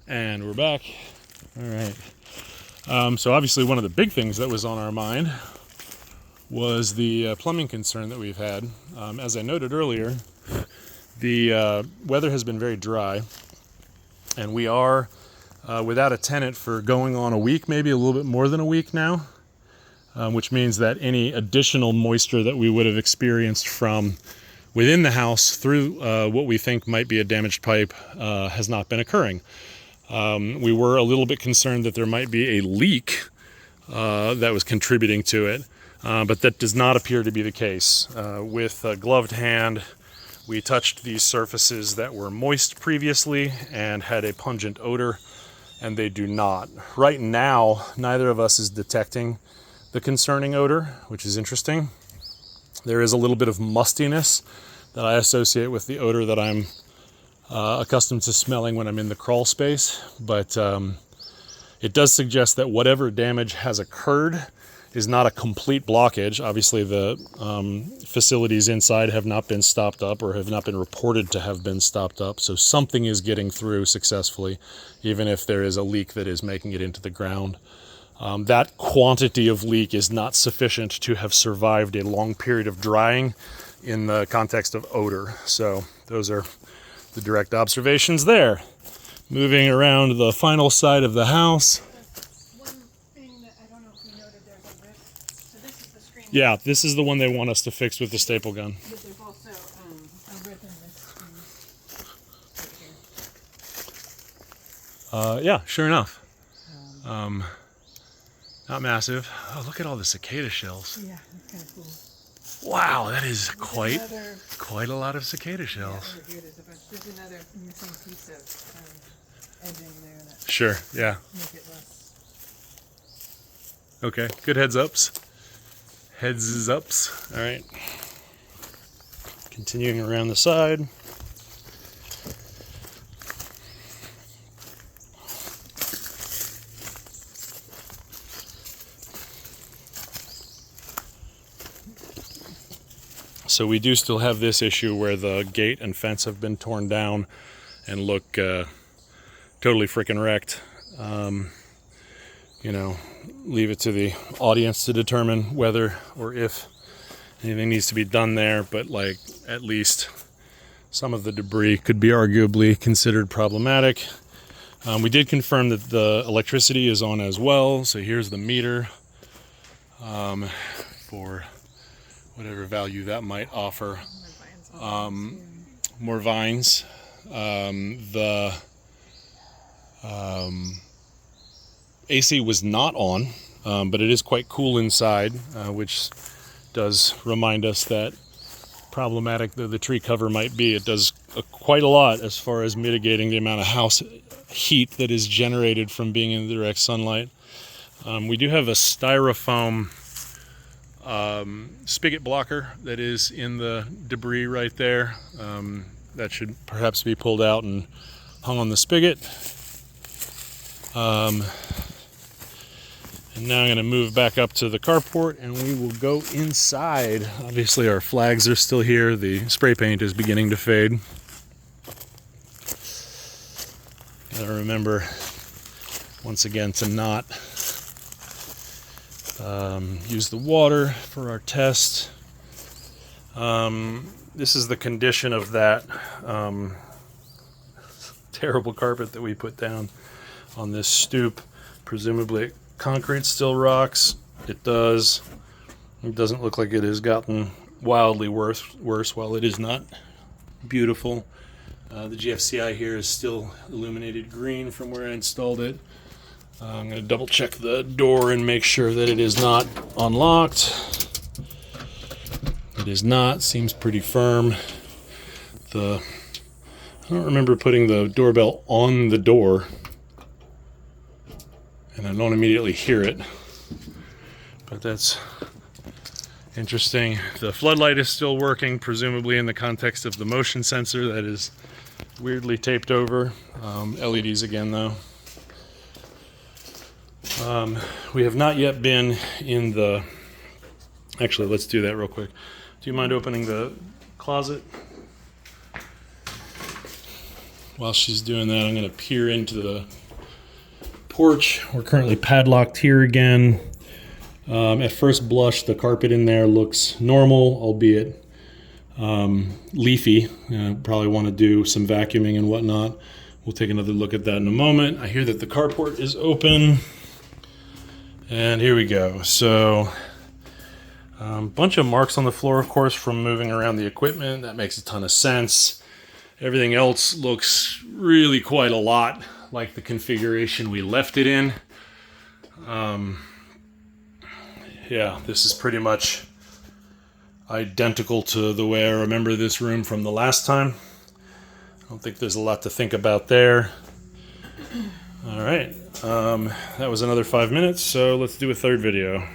And we're back. All right. So obviously one of the big things that was on our mind was the plumbing concern that we've had. As I noted earlier, the weather has been very dry, and we are without a tenant for going on a week, maybe a little bit more than a week now, which means that any additional moisture that we would have experienced from within the house through what we think might be a damaged pipe has not been occurring. We were a little bit concerned that there might be a leak that was contributing to it, but that does not appear to be the case. With a gloved hand, we touched these surfaces that were moist previously and had a pungent odor, and they do not. Right now, neither of us is detecting the concerning odor, which is interesting. There is a little bit of mustiness that I associate with the odor that I'm accustomed to smelling when I'm in the crawl space, but it does suggest that whatever damage has occurred is not a complete blockage. Obviously, the facilities inside have not been stopped up or have not been reported to have been stopped up, so something is getting through successfully, even if there is a leak that is making it into the ground. That quantity of leak is not sufficient to have survived a long period of drying in the context of odor. So those are the direct observations there. Moving around the final side of the house. One thing that I don't know if we noted, there's a rip. So this is the screen. Yeah, this is the one they want us to fix with the staple gun. But there's also a rip in this screen right here. Yeah, sure enough. Not massive. Oh, look at all the cicada shells. Yeah, that's kind of cool. Wow, that is quite Another, a lot of cicada shells. over here there's a bunch. There's another missing piece of edging there that Sure, yeah. make it less. Okay, good heads ups. Heads ups. All right. Continuing around the side. So we do still have this issue where the gate and fence have been torn down and look totally freaking wrecked. Leave it to the audience to determine whether or if anything needs to be done there, but at least some of the debris could be arguably considered problematic. We did confirm that the electricity is on as well, so here's the meter for whatever value that might offer. More vines. The AC was not on, but it is quite cool inside, which does remind us that problematic the tree cover might be. It does quite a lot as far as mitigating the amount of house heat that is generated from being in the direct sunlight. We do have a styrofoam spigot blocker that is in the debris right there. That should perhaps be pulled out and hung on the spigot. And now I'm going to move back up to the carport and we will go inside. Obviously our flags are still here. The spray paint is beginning to fade. Gotta remember once again to not use the water for our test. This is the condition of that terrible carpet that we put down on this stoop. Presumably concrete still rocks. It does. It doesn't look like it has gotten wildly worse while it is not beautiful. The GFCI here is still illuminated green from where I installed it. I'm going to double check the door and make sure that it is not unlocked. It is not. Seems pretty firm. I don't remember putting the doorbell on the door, and I don't immediately hear it, but that's interesting. The floodlight is still working, presumably in the context of the motion sensor that is weirdly taped over. LEDs again though. We have not yet been in the... Actually, let's do that real quick. Do you mind opening the closet? while she's doing that, I'm going to peer into the porch. We're currently padlocked here again. At first blush, the carpet in there looks normal, albeit leafy. Probably want to do some vacuuming and whatnot. We'll take another look at that in a moment. I hear that the carport is open. And here we go. So, bunch of marks on the floor, of course, from moving around the equipment. That makes a ton of sense. Everything else looks really quite a lot like the configuration we left it in. Yeah, this is pretty much identical to the way I remember this room from the last time. I don't think there's a lot to think about there. All right, that was another 5 minutes, so let's do a third video.